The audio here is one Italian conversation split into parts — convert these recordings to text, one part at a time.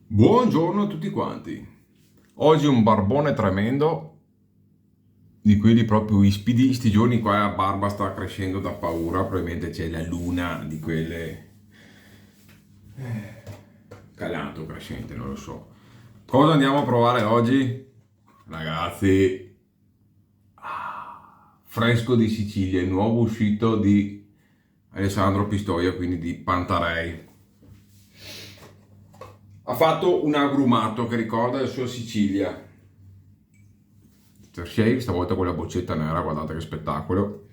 Buongiorno a tutti quanti. Oggi un barbone tremendo, di quelli proprio ispidi. Sti giorni qua la barba sta crescendo da paura, probabilmente c'è la luna di quelle calato crescente, non lo so. Cosa andiamo a provare oggi? Ragazzi, fresco di Sicilia, il nuovo uscito di Alessandro Pistoia, quindi di Pantarei. Ha fatto un agrumato che ricorda la sua Sicilia. Shave, stavolta con la boccetta nera, guardate che spettacolo.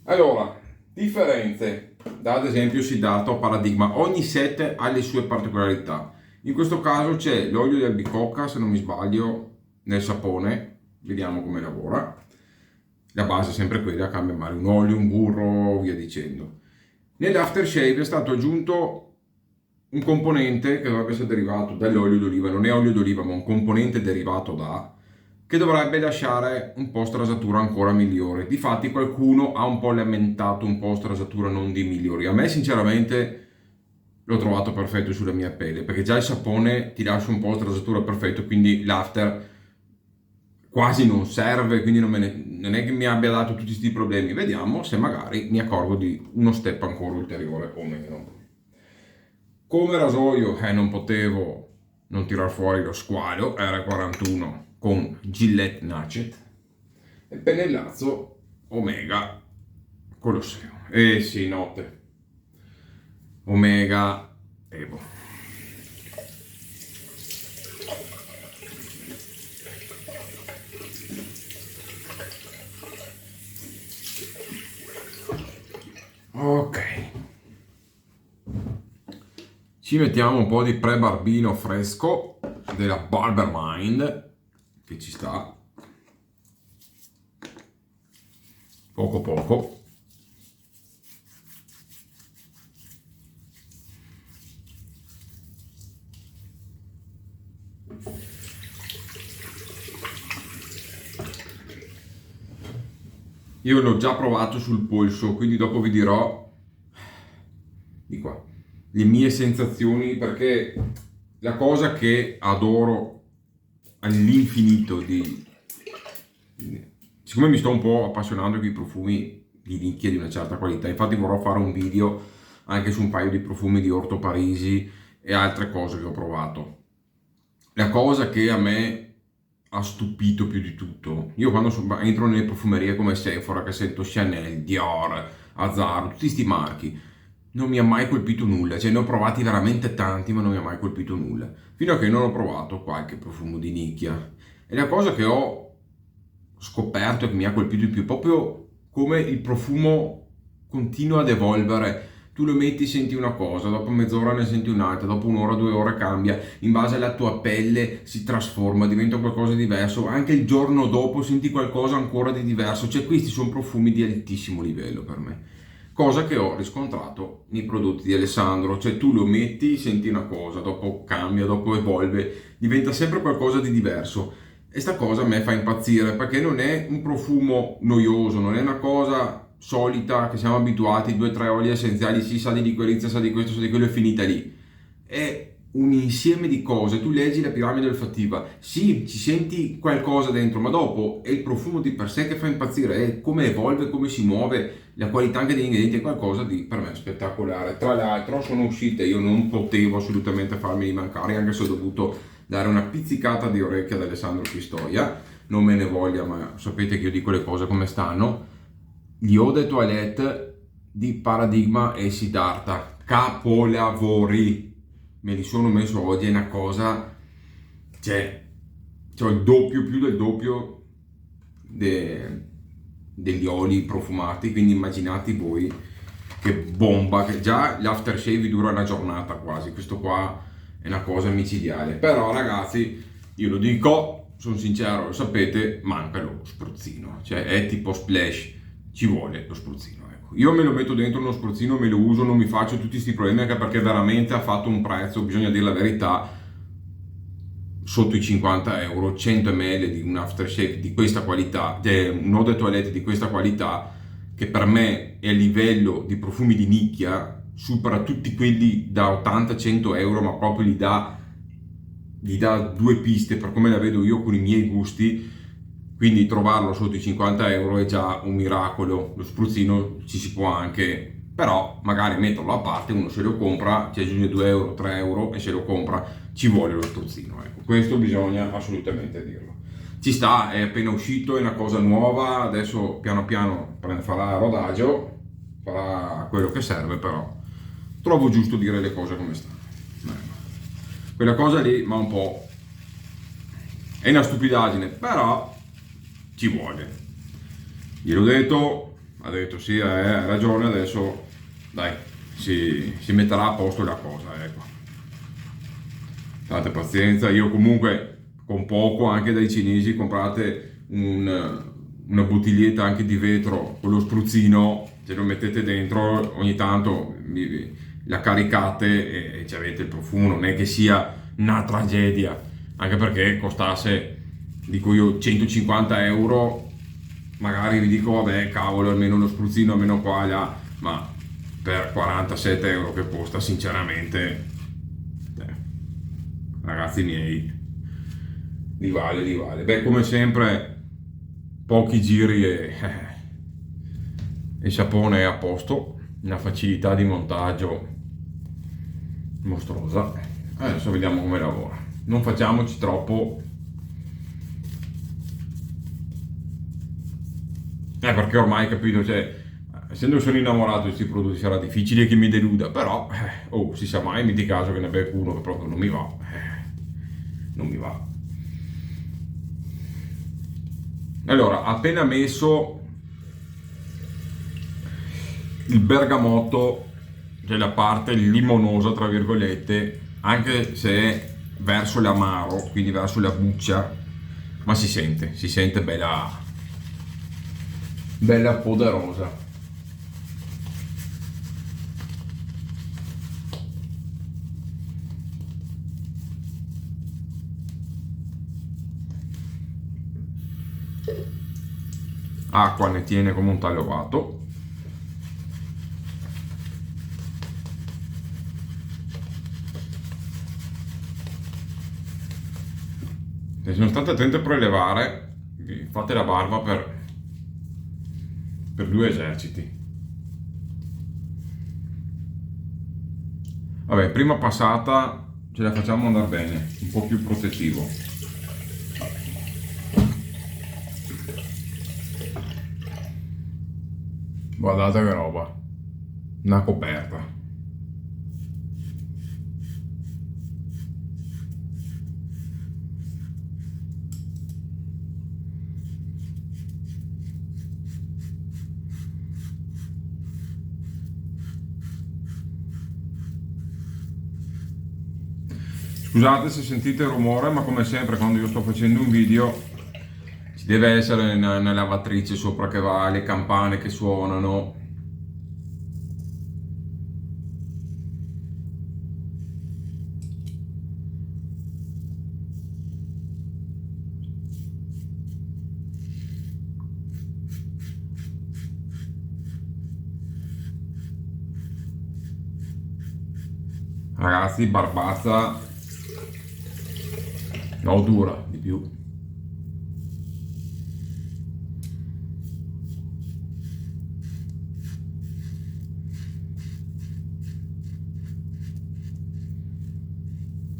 Allora, differenze da ad esempio Siddhartha o Paradigma. Ogni set ha le sue particolarità. In questo caso c'è l'olio di albicocca, se non mi sbaglio, nel sapone. Vediamo come lavora. La base è sempre quella, cambia magari un olio, un burro, via dicendo. Nell'aftershave è stato aggiunto un componente che dovrebbe essere derivato dall'olio d'oliva, non è olio d'oliva ma un componente derivato da, che dovrebbe lasciare un post rasatura ancora migliore. Difatti qualcuno ha un po' lamentato un post rasatura non di migliori. A me sinceramente l'ho trovato perfetto sulla mia pelle, perché già il sapone ti lascia un post rasatura perfetto, quindi l'after quasi non serve, quindi non è che mi abbia dato tutti questi problemi. Vediamo se magari mi accorgo di uno step ancora ulteriore o meno. Come rasoio non potevo non tirar fuori lo squalo R41 con Gillette Nacet e pennellazzo Omega Colosseo. Eh sì, notte. Omega Evo. Ok. Ci mettiamo un po' di pre-barbino fresco della Barber Mind, che ci sta poco poco. Io l'ho già provato sul polso, quindi dopo vi dirò di qua le mie sensazioni, perché la cosa che adoro all'infinito siccome mi sto un po' appassionando con i profumi di nicchia di una certa qualità, infatti vorrò fare un video anche su un paio di profumi di Orto Parisi e altre cose che ho provato. La cosa che a me ha stupito più di tutto, io quando entro nelle profumerie come Sephora, che sento Chanel, Dior, Azzaro, tutti questi marchi, non mi ha mai colpito nulla, cioè ne ho provati veramente tanti ma non mi ha mai colpito nulla, fino a che non ho provato qualche profumo di nicchia. E la cosa che ho scoperto e che mi ha colpito di più è proprio come il profumo continua ad evolvere. Tu lo metti, senti una cosa, dopo mezz'ora ne senti un'altra, dopo un'ora, 2 ore cambia, in base alla tua pelle si trasforma, diventa qualcosa di diverso, anche il giorno dopo senti qualcosa ancora di diverso, cioè questi sono profumi di altissimo livello per me. Cosa che ho riscontrato nei prodotti di Alessandro, cioè tu lo metti, senti una cosa, dopo cambia, dopo evolve, diventa sempre qualcosa di diverso. E sta cosa a me fa impazzire, perché non è un profumo noioso, non è una cosa solita che siamo abituati, 2 o 3 oli essenziali, sì, sa di liquirizia, sa di questo, sa di quello, è finita lì. È un insieme di cose, tu leggi la piramide olfattiva, sì, ci senti qualcosa dentro, ma dopo è il profumo di per sé che fa impazzire, è come evolve, come si muove, la qualità anche degli ingredienti è qualcosa di per me spettacolare. Tra l'altro sono uscite, io non potevo assolutamente farmi mancare, anche se ho dovuto dare una pizzicata di orecchia ad Alessandro Pistoia, non me ne voglia, ma sapete che io dico le cose come stanno. Gli Eau de Toilette di Paradigma e Siddhartha, capolavori, me li sono messo oggi, è una cosa, cioè, c'ho il doppio, più del doppio degli oli profumati, quindi immaginate voi che bomba, che già l'aftershave dura una giornata quasi, questo qua è una cosa micidiale. Però ragazzi, io lo dico, sono sincero, lo sapete, manca lo spruzzino, cioè è tipo splash, ci vuole lo spruzzino, ecco. Io me lo metto dentro uno spruzzino, me lo uso, non mi faccio tutti questi problemi, anche perché veramente ha fatto un prezzo, bisogna dire la verità, sotto i 50 euro, 100 ml di un aftershave di questa qualità, un eau de toilette di questa qualità, che per me è a livello di profumi di nicchia, supera tutti quelli da 80-100 euro, ma proprio li dà gli dà due piste per come la vedo io con i miei gusti, quindi trovarlo sotto i 50 euro è già un miracolo. Lo spruzzino ci si può anche, però magari metterlo a parte, uno se lo compra, ci aggiunge 2 euro, 3 euro e se lo compra ci vuole lo spruzzino, ecco, questo bisogna assolutamente dirlo. Ci sta, è appena uscito, è una cosa nuova, adesso piano piano farà rodaggio, farà quello che serve, però trovo giusto dire le cose come stanno. Quella cosa lì, ma un po', è una stupidaggine, però ci vuole. Gliel'ho detto, ha detto sì, hai ragione, adesso dai, si metterà a posto la cosa, ecco. Date pazienza, io comunque con poco anche dai cinesi comprate una bottiglietta anche di vetro con lo spruzzino, ce lo mettete dentro, ogni tanto la caricate e ci avete il profumo, non è che sia una tragedia, anche perché costasse, dico io, 150 euro, magari vi dico vabbè cavolo, almeno lo spruzzino, almeno qua, là, ma per 47 euro che costa sinceramente, ragazzi miei, li vale, li vale. Beh, come sempre, pochi giri e il sapone è a posto, una facilità di montaggio mostruosa. Adesso vediamo come lavora. Non facciamoci troppo, perché ormai capito, cioè, essendo sono innamorato di questi prodotti sarà difficile che mi deluda, però si sa mai, metti caso che ne becco uno che proprio non mi va, non mi va. Allora, appena messo il bergamotto, cioè la parte limonosa tra virgolette, anche se è verso l'amaro, quindi verso la buccia, ma si sente bella, bella poderosa. Acqua ne tiene come un tagliovato. Se sono state attente a prelevare, fate la barba per due eserciti. Vabbè, prima passata ce la facciamo andare bene, un po' più protettivo. Guardate che roba, una coperta. Scusate se sentite il rumore, ma come sempre quando io sto facendo un video ci deve essere una lavatrice sopra che va, le campane che suonano. Ragazzi, barbazza, no, dura di più.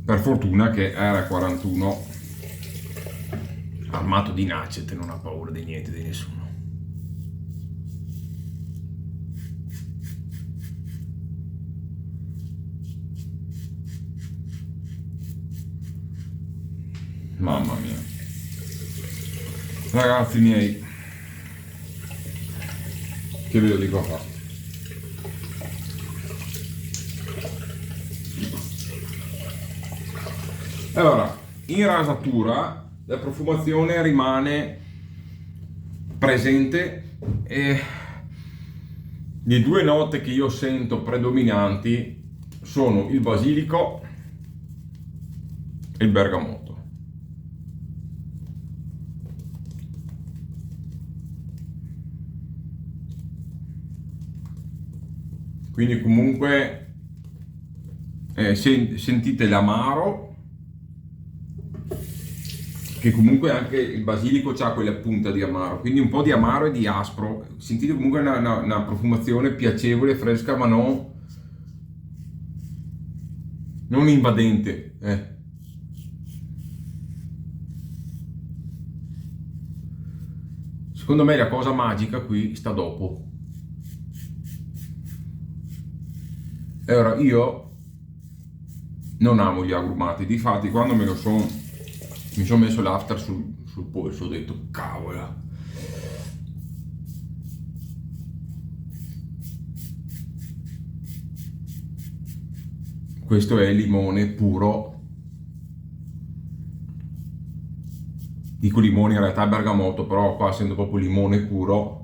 Per fortuna che R41 armato di nacet non ha paura di niente, di nessuno. Mamma mia, ragazzi miei, che ve lo dico a fare? Allora, in rasatura la profumazione rimane presente e le due note che io sento predominanti sono il basilico e il bergamotto. Quindi comunque sentite l'amaro che comunque anche il basilico ha quella punta di amaro, quindi un po' di amaro e di aspro. Sentite comunque una profumazione piacevole, fresca, ma non invadente. Secondo me la cosa magica qui sta dopo. E ora io non amo gli agrumati, difatti quando mi sono messo l'after sul polso, ho detto cavolo. Questo è limone puro, dico limone in realtà è bergamotto, però qua essendo proprio limone puro.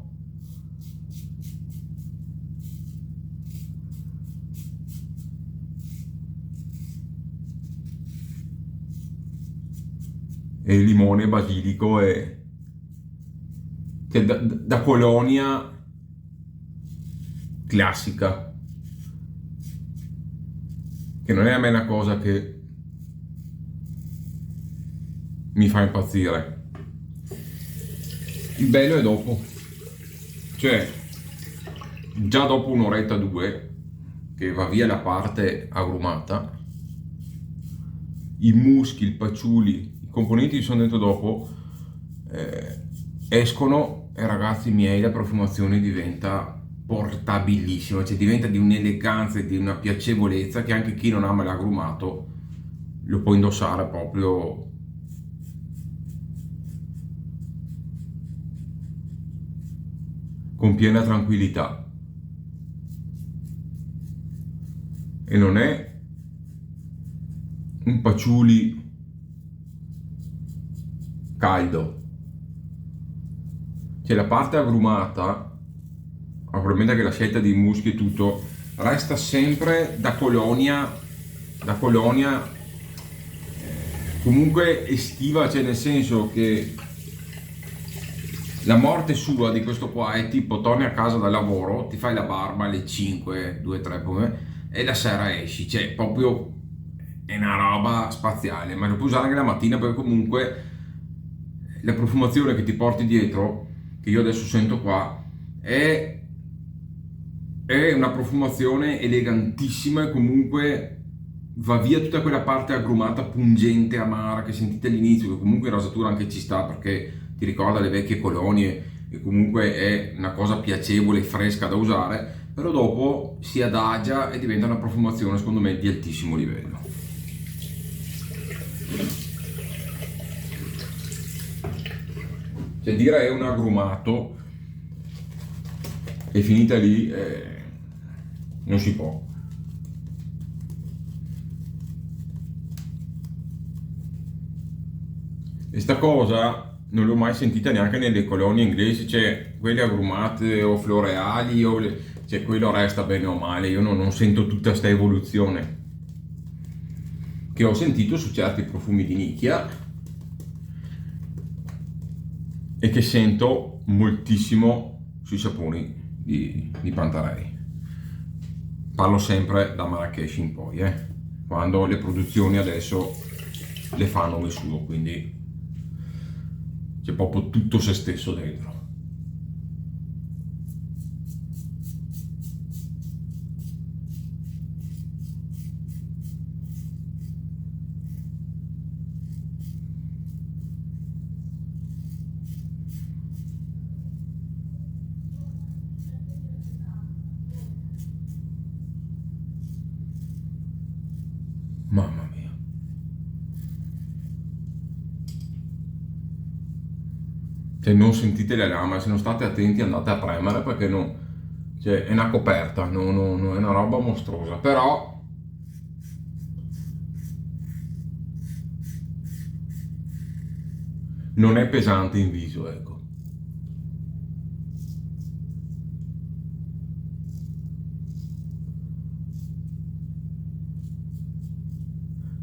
E limone, basilico e che da colonia classica, che non è a me una cosa che mi fa impazzire. Il bello è dopo, cioè già dopo un'oretta o due che va via la parte agrumata, i muschi, i patchouli, i componenti che sono dentro dopo escono e ragazzi miei la profumazione diventa portabilissima, cioè diventa di un'eleganza e di una piacevolezza che anche chi non ama l'agrumato lo può indossare proprio con piena tranquillità. E non è un patchouli caldo, cioè la parte agrumata, probabilmente anche la scelta dei muschi e tutto, resta sempre da colonia comunque estiva, cioè nel senso che la morte sua di questo qua è tipo torni a casa dal lavoro, ti fai la barba alle 5, 2, 3 e la sera esci, cioè proprio è una roba spaziale, ma lo puoi usare anche la mattina perché comunque la profumazione che ti porti dietro, che io adesso sento qua, è una profumazione elegantissima e comunque va via tutta quella parte agrumata, pungente, amara che sentite all'inizio, che comunque in rasatura anche ci sta perché ti ricorda le vecchie colonie e comunque è una cosa piacevole e fresca da usare, però dopo si adagia e diventa una profumazione secondo me di altissimo livello. Cioè dire è un agrumato e finita lì non si può. E sta cosa non l'ho mai sentita neanche nelle colonie inglesi, cioè quelle agrumate o floreali, cioè quello resta bene o male, io non sento tutta questa evoluzione che ho sentito su certi profumi di nicchia e che sento moltissimo sui saponi di Pantarei. Parlo sempre da Marrakesh in poi, quando le produzioni adesso le fanno nessuno, quindi c'è proprio tutto se stesso dentro. Mamma mia. Se non sentite le lame, se non state attenti andate a premere perché cioè, è una coperta, è una roba mostruosa, però non è pesante in viso, ecco.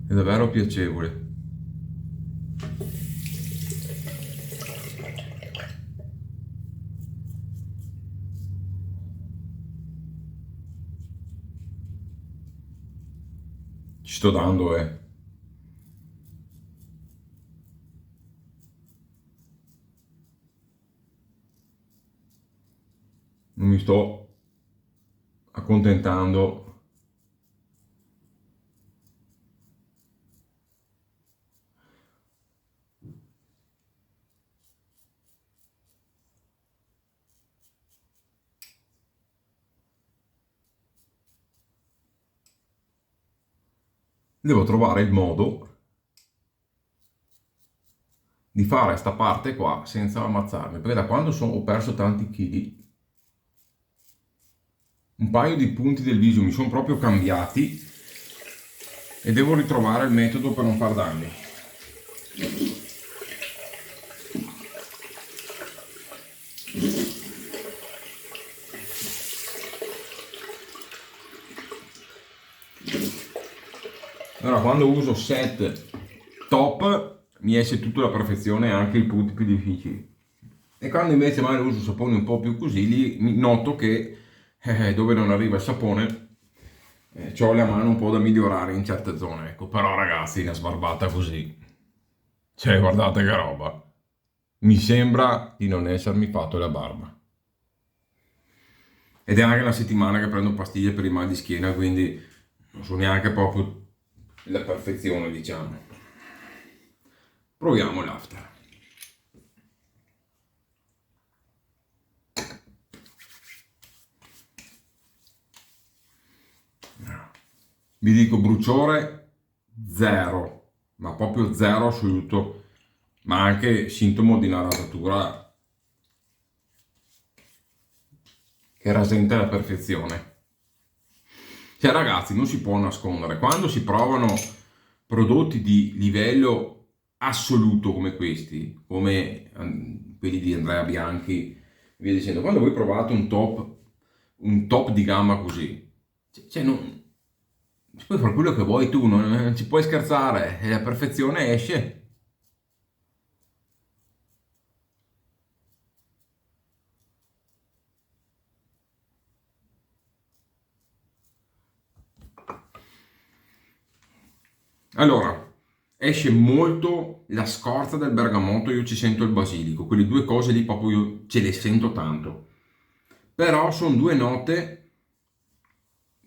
È davvero piacevole. Ci sto dando, non mi sto accontentando. Devo trovare il modo di fare sta parte qua senza ammazzarmi, perché da quando ho perso tanti chili, un paio di punti del viso mi sono proprio cambiati e devo ritrovare il metodo per non far danni. Allora, quando uso set top mi esce tutto alla perfezione, anche i punti più difficili. E quando invece magari uso saponi un po' più così, lì noto che dove non arriva il sapone ho la mano un po' da migliorare in certe zone. Ecco, però ragazzi, una sbarbata così. Cioè, guardate che roba. Mi sembra di non essermi fatto la barba. Ed è anche una settimana che prendo pastiglie per i mal di schiena, quindi non so neanche proprio la perfezione, diciamo. Proviamo l'after. Vi dico bruciore zero, ma proprio zero assoluto, ma anche sintomo di una rasatura che rasenta la perfezione. Cioè ragazzi, non si può nascondere, quando si provano prodotti di livello assoluto come questi, come quelli di Andrea Bianchi, via dicendo, quando voi provate un top di gamma così, cioè non ci puoi fare quello che vuoi tu, non ci puoi scherzare, e la perfezione esce. Allora, esce molto la scorza del bergamotto, io ci sento il basilico, quelle due cose lì proprio io ce le sento tanto. Però sono due note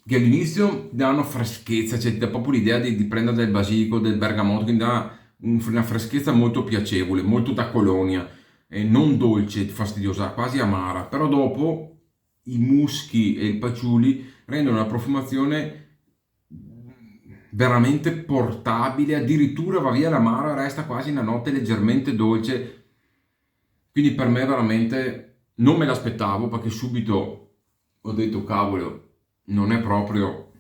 che all'inizio danno freschezza, cioè ti dà proprio l'idea di prendere del basilico, del bergamotto, che mi dà una freschezza molto piacevole, molto da colonia, non dolce, fastidiosa, quasi amara, però dopo i muschi e il patchouli rendono la profumazione veramente portabile, addirittura va via l'amaro e resta quasi una notte leggermente dolce, quindi per me veramente non me l'aspettavo, perché subito ho detto cavolo, non è proprio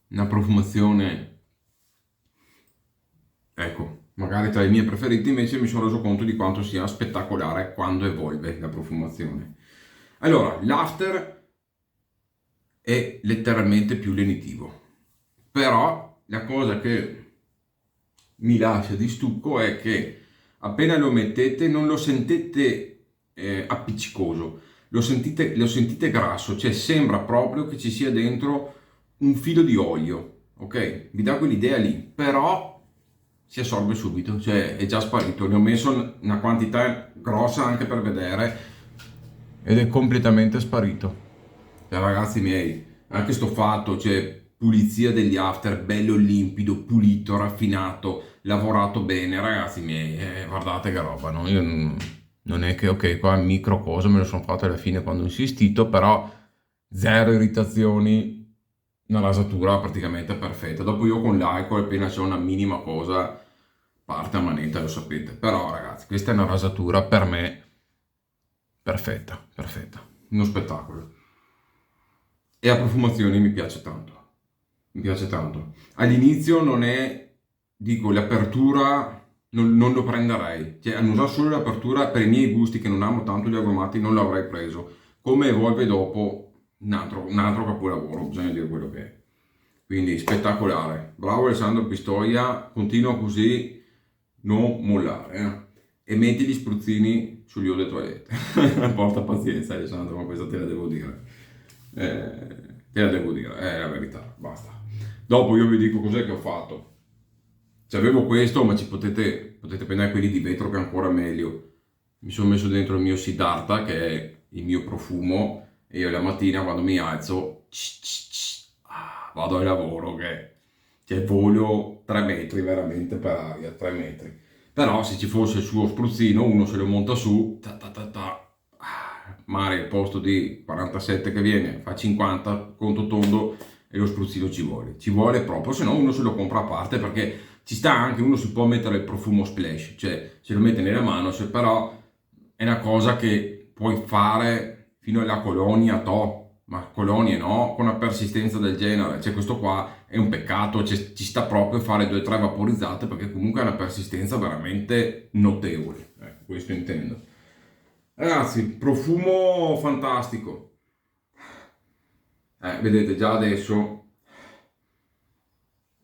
una profumazione, ecco, magari tra i miei preferiti, invece mi sono reso conto di quanto sia spettacolare quando evolve la profumazione. Allora, l'after è letteralmente più lenitivo, però la cosa che mi lascia di stucco è che appena lo mettete non lo sentite appiccicoso, lo sentite grasso, cioè sembra proprio che ci sia dentro un filo di olio, ok? Vi dà quell'idea lì, però si assorbe subito, cioè è già sparito. Ne ho messo una quantità grossa anche per vedere ed è completamente sparito. Cioè, ragazzi miei, anche sto fatto, cioè pulizia degli after, bello limpido, pulito, raffinato, lavorato bene, ragazzi miei, guardate che roba, no? Io non è che ok, qua micro cose me lo sono fatto alla fine quando ho insistito, però zero irritazioni, una rasatura praticamente perfetta. Dopo io con l'alcol appena c'è una minima cosa parte a manetta, lo sapete. Però ragazzi, questa è una rasatura per me perfetta, perfetta. Uno spettacolo. E la profumazione mi piace tanto. Mi piace tanto. All'inizio non è, dico, l'apertura non lo prenderei. Cioè, hanno usato solo l'apertura per i miei gusti, che non amo tanto gli agrumati, non l'avrei preso. Come evolve dopo, un altro capolavoro, bisogna dire quello che è. Quindi spettacolare. Bravo Alessandro Pistoia, continua così, non mollare. E metti gli spruzzini sugli eau de toilette. Porta pazienza Alessandro, ma questa te la devo dire. Te la devo dire, è la verità, basta. Dopo io vi dico cos'è che ho fatto. Cioè, avevo questo, ma potete prendere quelli di vetro che è ancora meglio. Mi sono messo dentro il mio Siddhartha, che è il mio profumo e io la mattina quando mi alzo vado al lavoro che cioè, volo 3 metri veramente per aria, 3 metri. Però se ci fosse il suo spruzzino, uno se lo monta su, mare al posto di 47 che viene, fa 50, conto tondo e lo spruzzino ci vuole proprio, se no uno se lo compra a parte perché ci sta anche, uno si può mettere il profumo splash, cioè se lo mette nella mano, se però è una cosa che puoi fare fino alla colonia, ma colonie no, con una persistenza del genere, cioè questo qua è un peccato, cioè, ci sta proprio a fare 2 o 3 vaporizzate perché comunque ha una persistenza veramente notevole, ecco, questo intendo. Ragazzi, profumo fantastico. Vedete già adesso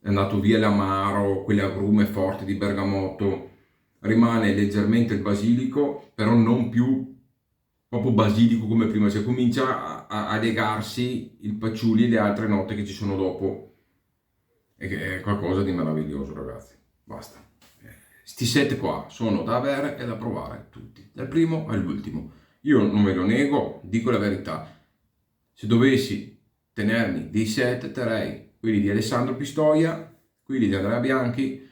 è andato via l'amaro, quelle agrume forti di bergamotto, rimane leggermente il basilico, però non più proprio basilico come prima, cioè comincia a legarsi il patchouli e le altre note che ci sono dopo, e che è qualcosa di meraviglioso, ragazzi. Basta. Sti set qua sono da avere e da provare tutti, dal primo all'ultimo. Io non ve lo nego, dico la verità. Se dovessi tenermi dei set, terrei quelli di Alessandro Pistoia, quelli di Andrea Bianchi,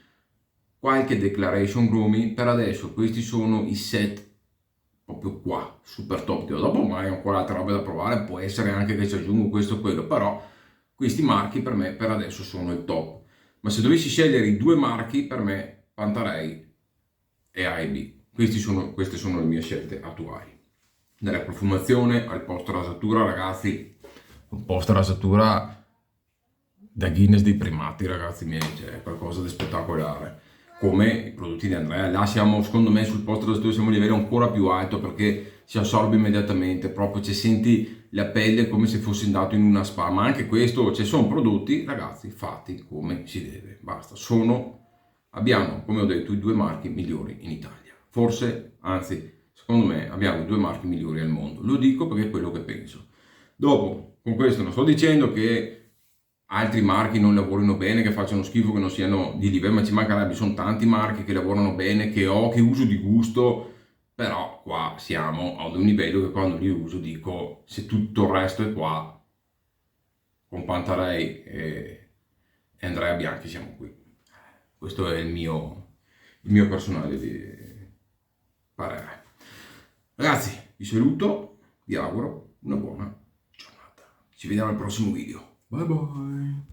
qualche Declaration Grooming. Per adesso questi sono i set proprio qua, super top. Dopo mai ho ancora altre robe da provare, può essere anche che ci aggiungo questo o quello, però questi marchi per me per adesso sono il top. Ma se dovessi scegliere i 2 marchi, per me Pantarei e A&B. Queste sono le mie scelte attuali. Nella profumazione, al posto rasatura, ragazzi, un posto rasatura da Guinness dei primati, ragazzi miei, cioè è qualcosa di spettacolare. Come i prodotti di Andrea, là siamo, secondo me, sul posto rasatura siamo a un livello ancora più alto perché si assorbe immediatamente, proprio cioè, senti la pelle come se fossi andato in una spa, ma anche questo, cioè, sono prodotti, ragazzi, fatti come si deve, basta, abbiamo, come ho detto, i 2 marchi migliori in Italia, forse, anzi, secondo me abbiamo i 2 marchi migliori al mondo, lo dico perché è quello che penso. Dopo, con questo non sto dicendo che altri marchi non lavorino bene, che facciano schifo, che non siano di livello, ma ci mancherebbe, sono tanti marchi che lavorano bene, che uso di gusto, però qua siamo ad un livello che quando li uso dico, se tutto il resto è qua, con Pantarei e Andrea Bianchi siamo qui. Questo è il mio personale parere. Ragazzi, vi saluto, vi auguro una buona giornata. Ci vediamo al prossimo video. Bye bye.